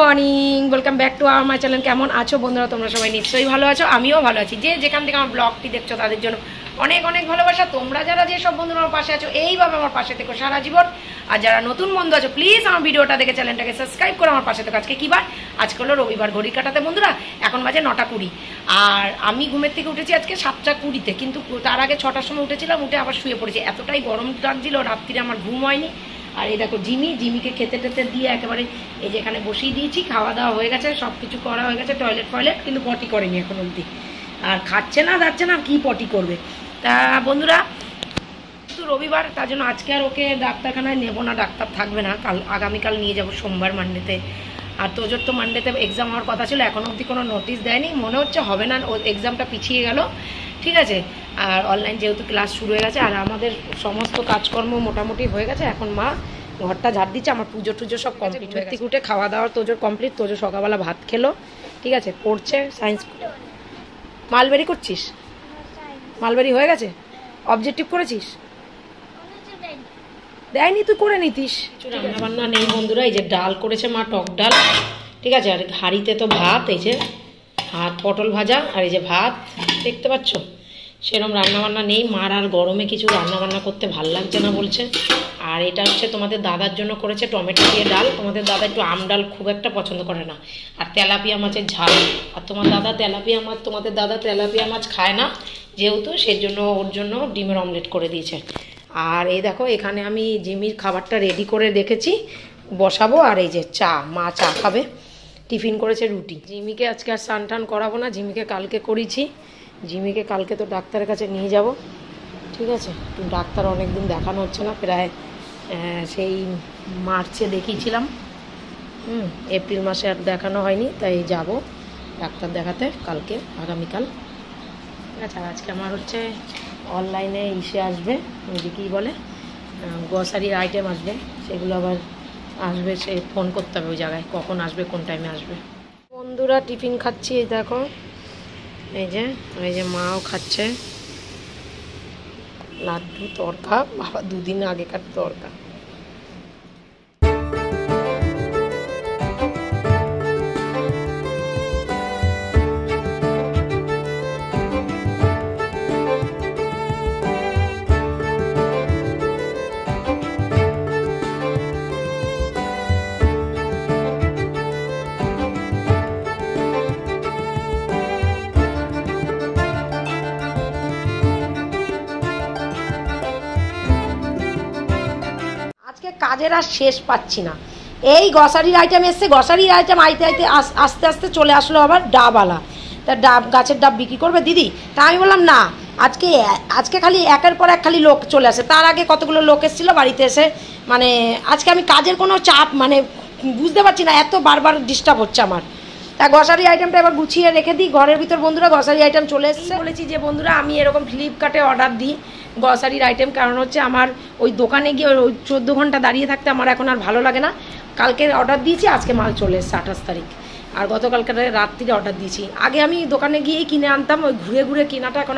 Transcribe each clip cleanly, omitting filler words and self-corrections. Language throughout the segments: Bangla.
Morning, welcome back to our my channel. কেমন আছো বন্ধুরা? তোমরা সবাই নিশ্চয়ই ভালো আছো, আমিও ভালো আছি। যে যেখান থেকে আমার ব্লগটি দেখছো তাদের জন্য অনেক অনেক ভালোবাসা। তোমরা যারা যেসব বন্ধুরা আমার পাশে আছো এইভাবে আমার পাশে থেকো সারা জীবন। আর যারা নতুন বন্ধু আছো প্লিজ আমার ভিডিওটা দেখে চ্যানেলটাকে সাবস্ক্রাইব করে আমার পাশে থেকো। আজকে কী বার? আজকে হলো রবিবার। ঘড়ি কাটাতে বন্ধুরা এখন বাজে 9:20। আর আমি ঘুমের থেকে উঠেছি আজকে 7:20-তে, কিন্তু তার আগে 6টার সময় উঠেছিলাম, উঠে আবার শুয়ে পড়েছি। এতটাই গরম লাগছিল, রাত্রিরে আমার ঘুম হয়নি। আর এই দেখো জিমিকে খেতে টেতে দিয়ে একেবারে এই যে এখানে বসিয়ে দিয়েছি। খাওয়া দাওয়া হয়ে গেছে, সব কিছু করা হয়ে গেছে, টয়লেট কিন্তু পটি করেনি এখন অবধি। আর খাচ্ছে না যাচ্ছে না, কি পটি করবে। তা বন্ধুরা তো রবিবার, তার জন্য আজকে আর ওকে ডাক্তারখানায় নেবো না, ডাক্তার থাকবে না। আগামীকাল নিয়ে যাব সোমবার মানডেতে। আর তোজোর তো মানডেতে এক্সাম হওয়ার কথা ছিল, এখন অবধি কোনো নোটিশ দেয়নি, মনে হচ্ছে হবে না, ও এক্সামটা পিছিয়ে গেল। ঠিক আছে, আর অনলাইন যেহেতু ক্লাস শুরু হয়ে গেছে, আর আমাদের সমস্ত কাজকর্ম মোটামুটি হয়ে গেছে। এখন মা ঘরটা ঝাড় দিচ্ছে, আমার পুজো টুজো সব কমপ্লিট হয়ে গেছে। উঠে খাওয়া দাওয়ার তোজোর কমপ্লিট। তোজো সকালবেলা ভাত খেলো, ঠিক আছে, পড়ছে সায়েন্স। মালবেরি করছিস? মালবেরি হয়ে গেছে? অবজেক্টিভ করেছিস? দেয়নি, তুই করে নিতিস। রান্না বান্না নেই বন্ধুরা, এই যে ডাল করেছে মা, টক ডাল, ঠিক আছে। আর হাঁড়িতে তো ভাত, এই যে ভাত, পটল ভাজা, আর এই যে ভাত, দেখতে পাচ্ছ। সেরকম রান্নাবান্না নেই মার, আর গরমে কিছু রান্নাবান্না করতে ভাল লাগছে না বলছে। আর এটা হচ্ছে তোমাদের দাদার জন্য করেছে টমেটো দিয়ে ডাল। তোমাদের দাদা একটু আম ডাল খুব একটা পছন্দ করে না। আর তেলাপিয়া মাছের ঝাল। আর তোমাদের দাদা তেলাপিয়া মাছ খায় না যেহেতু, সেজন্য ওর জন্য ডিমের অমলেট করে দিয়েছে। আর এই দেখো এখানে আমি জিমির খাবারটা রেডি করে রেখেছি, বসাবো। আর এই যে মা চা খাবে, টিফিন করেছে রুটি। জিমিকে আজকে আর স্নান টান করাবো না, জিমিকে কালকে করেছি। জিমিকে কালকে তো ডাক্তারের কাছে নিয়ে যাব, ঠিক আছে। ডাক্তার অনেক দিন দেখানো হচ্ছে না, প্রায় সেই মার্চে দেখিয়েছিলাম, এপ্রিল মাসে আর দেখানো হয়নি, তাই যাব ডাক্তার দেখাতে কালকে, আগামীকাল, ঠিক আছে। আর আজকে আমার হচ্ছে অনলাইনে আসবে, কী বলে, গ্রসারির আইটেম আসবে, সেগুলো আবার আসবে, সে ফোন করতে হবে ওই জায়গায় কখন আসবে, কোন টাইমে আসবে। বন্ধুরা টিফিন খাচ্ছি, এই দেখো, এই যে মাও খাচ্ছে লাড্ডু তড়কা, বাবা দুদিন আগেকার তড়কা। কাজের আর শেষ পাচ্ছি না। এই গ্রসারির আইটেম এসছে, গ্রসারির আইটেম আস্তে আস্তে চলে আসলো আবার ডাবওয়ালা। তা গাছের ডাব বিক্রি করবে দিদি। তা আমি বললাম না, আজকে খালি একের পর এক খালি লোক চলে আসে। তার আগে কতগুলো লোক এসেছিলো বাড়িতে এসে, মানে আজকে আমি কাজের কোনো চাপ মানে বুঝতে পারছি না, এত বারবার ডিস্টার্ব হচ্ছে আমার। তা গ্রসারি আইটেমটা এবার গুছিয়ে রেখে দিই ঘরের ভিতর। বন্ধুরা গ্রসারি আইটেম চলে এসেছে। বলেছি যে বন্ধুরা আমি এরকম ফ্লিপকার্টে অর্ডার দিই গ্রসারির আইটেম, কারণ হচ্ছে আমার ওই দোকানে গিয়ে ওই 14 ঘন্টা দাঁড়িয়ে থাকতে আমার এখন আর ভালো লাগে না। কালকে অর্ডার দিয়েছি, আজকে মাল চলে এসেছে 28 তারিখ। আর গতকালকে রাত্রিরে অর্ডার দিয়েছি। আগে আমি দোকানে গিয়েই কিনে আনতাম, ওই ঘুরে ঘুরে কেনাটা এখন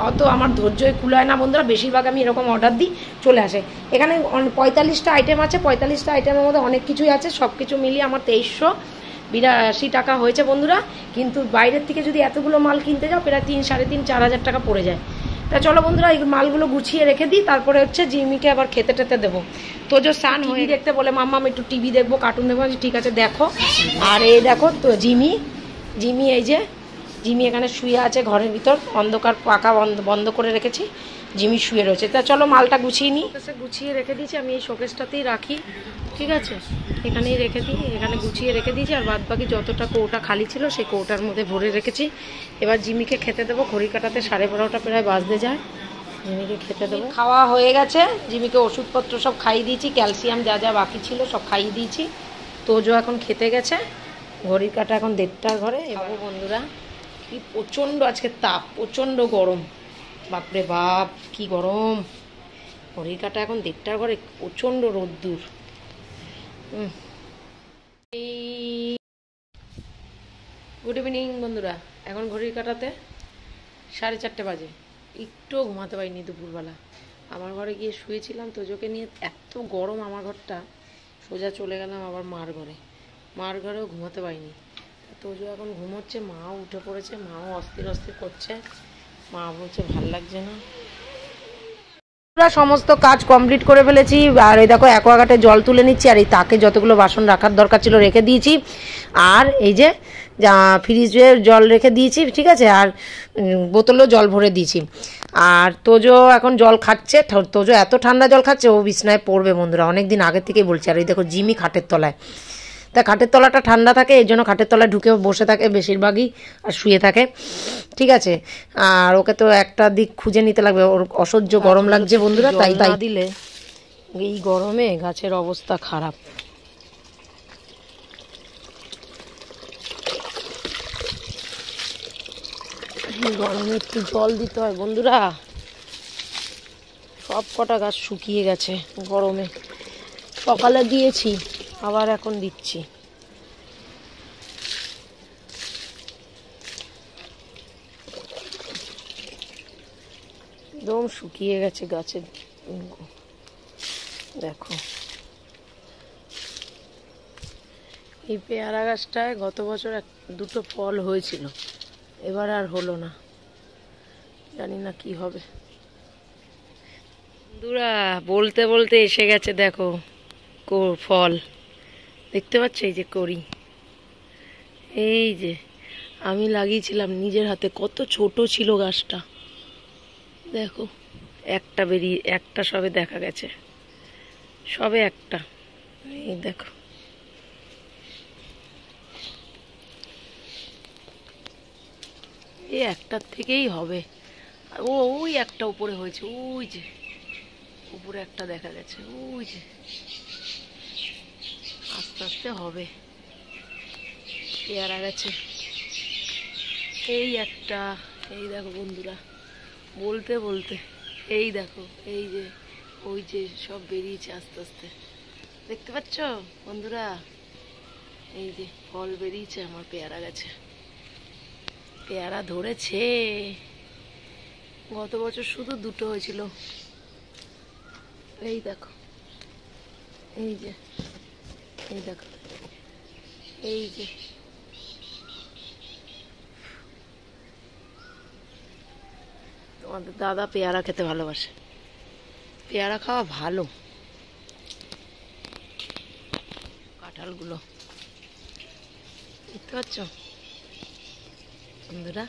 অত আমার ধৈর্যই কুলায় না বন্ধুরা। বেশিরভাগ আমি এরকম অর্ডার দিই, চলে আসে। এখানে 45টা আইটেম আছে, 45টা আইটেমের মধ্যে অনেক কিছুই আছে, সব কিছু মিলিয়ে আমার 2382 টাকা হয়েছে বন্ধুরা। কিন্তু বাইরের থেকে যদি এতগুলো মাল কিনতে যাও প্রায় 3, সাড়ে 3, 4 হাজার টাকা পড়ে যায়। তা চলো বন্ধুরা এই মালগুলো গুছিয়ে রেখে দিই, তারপরে হচ্ছে জিমিকে আবার খেতে টেতে দেবো। তো যে সান হয়ে দেখতে বলে মাম্মা আমি একটু টিভি দেখবো, কার্টুন দেখবো, ঠিক আছে দেখো। আর এই দেখো তো জিমি এই যে জিমি এখানে শুয়ে আছে ঘরের ভিতর, অন্ধকার, পাকা বন্ধ করে রেখেছি, জিমি শুয়ে রয়েছে। তা চলো মালটা গুছিয়ে নিই। গুছিয়ে রেখে দিয়েছি আমি, এই শোকেসটাতেই রাখি, ঠিক আছে, এখানেই রেখে দিই, এখানে গুছিয়ে রেখে দিয়েছি। আর বাদ বাকি যতটা কৌটা খালি ছিল সেই কৌটার মধ্যে ভরে রেখেছি। এবার জিমিকে খেতে দেবো, ঘড়ি কাটাতে 12:30 প্রায় বাজতে যায়। জিমিকে খেতে দেবো। খাওয়া হয়ে গেছে, জিমিকে ওষুধপত্র সব খাইয়ে দিয়েছি, ক্যালসিয়াম যা যা বাকি ছিল সব খাইয়ে দিয়েছি। তোজো এখন খেতে গেছে, ঘড়ি কাটা এখন 1:30 ঘরে। এবার বন্ধুরা কি প্রচণ্ড আজকে তাপ, প্রচণ্ড গরম, বাপরে বাপ কি গরম। ঘড়ি কাটা এখন 1:30 ঘরে, প্রচণ্ড রোদ্দুর। গুড ইভিনিং বন্ধুরা, এখন ঘড়ির কাটাতে 4:30 বাজে। একটু ঘুমাতে পারিনি দুপুরবেলা, আমার ঘরে গিয়ে শুয়েছিলাম তোজোকে নিয়ে, এত গরম আমার ঘরটা, সোজা চলে গেলাম আবার মার ঘরে। মার ঘরেও ঘুমাতে পারিনি। তোজো এখন ঘুমোচ্ছে, মাও উঠে পড়েছে, মাও অস্থির অস্থির করছে, মা বলছে ভাল লাগছে না। পুরো সমস্ত কাজ কমপ্লিট করে ফেলেছি। আর এই দেখো অ্যাকোয়াগার্ডে জল তুলে নিচ্ছি, আর এই তাকে যতগুলো বাসন রাখার দরকার ছিল রেখে দিয়েছি। আর এই যে ফ্রিজে জল রেখে দিয়েছি, ঠিক আছে, আর বোতলেও জল ভরে দিয়েছি। আর তোজো এখন জল খাচ্ছে, তোজো এত ঠান্ডা জল খাচ্ছে ও বিছনায় পড়বে বন্ধুরা, অনেক দিন আগে থেকেই বলছি। আর এই দেখো জিমি খাটের তলায়, তা খাটের তলাটা ঠান্ডা থাকে, এই জন্য খাটের তলায় ঢুকে বসে থাকে বেশিরভাগই, আর শুয়ে থাকে, ঠিক আছে। আর ওকে তো একটা দিক খুঁজে নিতে লাগবে, ওর অসহ্য গরম লাগছে বন্ধুরা, তাই দিলে এই গরমে গাছের অবস্থা খারাপ। গরমে একটু জল দিতে হয় বন্ধুরা। সব কটা গাছ শুকিয়ে গেছে গরমে, সকালে দিয়েছি আবার এখন দিচ্ছি। একদম শুকিয়ে গেছে গাছের, দেখো। এই পেয়ারা গাছটায় গত বছর দুটো ফল হয়েছিল, এবার আর হলো না, জানি না কি হবে। বন্ধুরা বলতে বলতে এসে গেছে দেখো ফল, দেখতে পাচ্ছ, এই যে করি, এই যে আমি লাগিয়েছিলাম নিজের হাতে, কত ছোট ছিল গাছটা, দেখো একটা সবে দেখা গেছে, সবে একটা, এই দেখো। এই একটার থেকেই হবে, ওই একটা উপরে হয়েছে, ওই যে উপরে একটা দেখা গেছে, ওই যে আস্তে আস্তে হবে। পেয়ারা গেছে এই একটা, এই দেখো বন্ধুরা, বলতে বলতে এই দেখো, এই যে ওই যে সব বেরিয়েছে আস্তে আস্তে, দেখতে পাচ্ছ বন্ধুরা, এই যে ফল বেরিয়েছে আমার পেয়ারা গাছে, পেয়ারা ধরেছে। গত বছর শুধু দুটো হয়েছিল, এই দেখো, এই যে, এই দেখো, এই যে তোমাদের দাদা পেয়ারা খেতে ভালোবাসে, পেয়ারা খাওয়া ভালো। কাঁঠালগুলো দেখতে পাচ্ছ বন্ধুরা,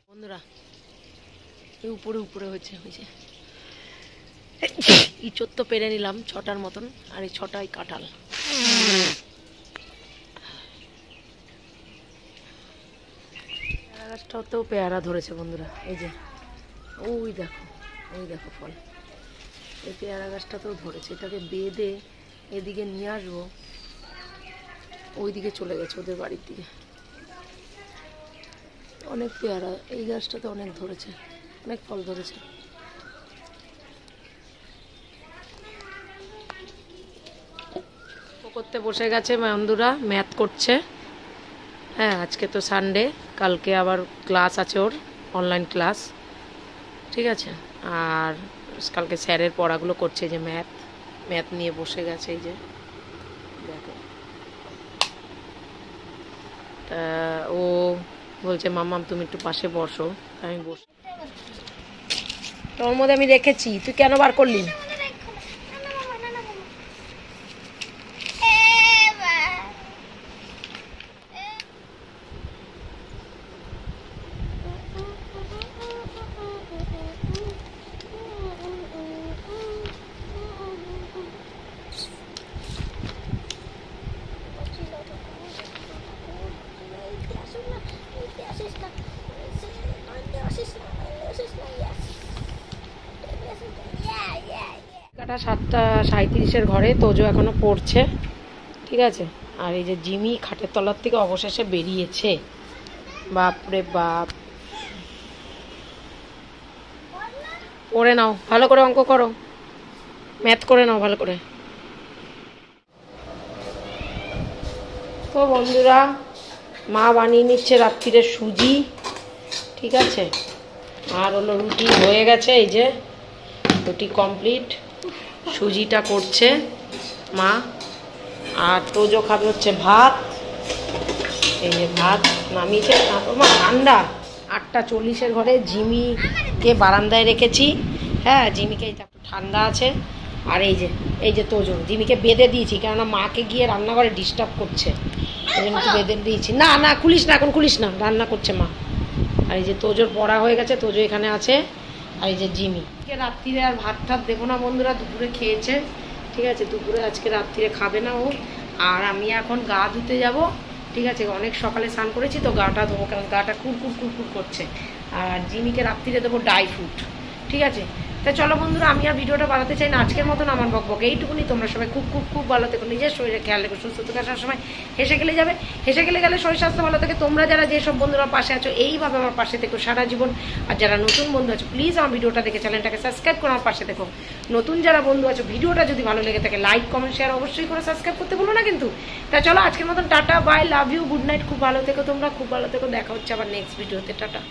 বন্ধুরা এই উপরে উপরে হয়েছে, হয়েছে ইঁচড় তো পেরে নিলাম 6টার মতন, আর এই 6টাই কাঁঠাল। পেয়ারা গাছটাতেও পেয়ারা ধরেছে বন্ধুরা, এই যে ওই দেখো, ওই দেখো ফল, এই পেয়ারা গাছটাতেও ধরেছে। এটাকে বেঁধে এদিকে নিয়ে আসবো, ওইদিকে চলে গেছে ওদের বাড়ির দিকে, অনেক পেয়ারা, এই গাছটাতে অনেক ধরেছে, অনেক ফল ধরেছে। করতে বসে গেছে বন্ধুরা, ম্যাথ করছে। হ্যাঁ আজকে তো সানডে, কালকে আবার ক্লাস আছে ওর, অনলাইন ক্লাস, ঠিক আছে। আর কালকে স্যারের পড়াগুলো করছে, যে ম্যাথ নিয়ে বসে গেছে, এই যে দেখো। তা ও বলছে মাম্মাম তুমি একটু পাশে বসো, আমি বসে, তোর মধ্যে আমি রেখেছি, তুই কেন বার করলি? কাটা 7:37 ঘরে, তোজো এখনো পড়ছে, ঠিক আছে। আর এই যে জিমি খাটের তলার থেকে অবশেষে বেরিয়েছে, বাপরে বাপ। পড়ে নাও ভালো করে, অঙ্ক করো, ম্যাথ করে নাও ভালো করে। তো বন্ধুরা মা বানিয়ে নিচ্ছে রাত্রিরে সুজি, ঠিক আছে। আর হলো রুটি হয়ে গেছে, এই যে রুটি কমপ্লিট, সুজিটা করছে মা, আর তোজো খাবে হচ্ছে ভাত। এই যে ভাত নামিয়েছে, মা ঠান্ডা। 8:40 ঘরে জিমিকে বারান্দায় রেখেছি। হ্যাঁ, জিমিকে একটু ঠান্ডা আছে। আর এই যে তোজো, জিমিকে বেঁধে দিয়েছি, কেননা মাকে গিয়ে রান্নাঘরে ডিস্টার্ব করছে, ওই জন্য বেঁধে দিয়েছি। না না খুলিস না, এখন খুলিস না, রান্না করছে মা। আর এই যে তোজোর পড়া হয়ে গেছে, তোজো এখানে আছে। আর এই যে জিমি রাত্রিরে আর ভাত ঠাত দেবো না বন্ধুরা, দুপুরে খেয়েছে। ঠিক আছে, দুপুরে আজকে রাত্রিরে খাবে না ও। আর আমি এখন গা ধুতে যাব। ঠিক আছে, অনেক সকালে স্নান করেছি তো গাটা ধোবো, কারণ গাটা কুরকুর করছে। আর জিমিকে রাত্রিরে দেবো ড্রাই ফ্রুট। ঠিক আছে, তা চলো বন্ধুরা, আমি আর ভিডিওটা বাড়াতে চাই না আজকের মতন। আমার বকবক এইটুকুনি। তোমরা সবাই খুব ভালো থেকো, নিজের শরীরে খেয়াল রেখো, সুস্থ থেকে আসার সময় হেসে গেলে যাবে, হেসে গেলে শরীর স্বাস্থ্য ভালো থাকে। তোমরা যারা যেসব বন্ধুরা পাশে আছো এইভাবে আমার পাশে থেকো সারা জীবন। আর যারা নতুন বন্ধু আছো প্লিজ আমার ভিডিওটা দেখে চ্যানেলটাকে সাবস্ক্রাইব করে আমার পাশে থেকো। নতুন যারা বন্ধু আছো ভিডিওটা যদি ভালো লেগে থাকে লাইক কমেন্ট শেয়ার অবশ্যই করে সাবস্ক্রাইব করতে বলো না কিন্তু। তা চলো আজকের মতন tata bye, love you, good night. খুব ভালো থেকো তোমরা, খুব ভালো থেকো। দেখা হচ্ছে আবার নেক্সট ভিডিওতে। টাটা।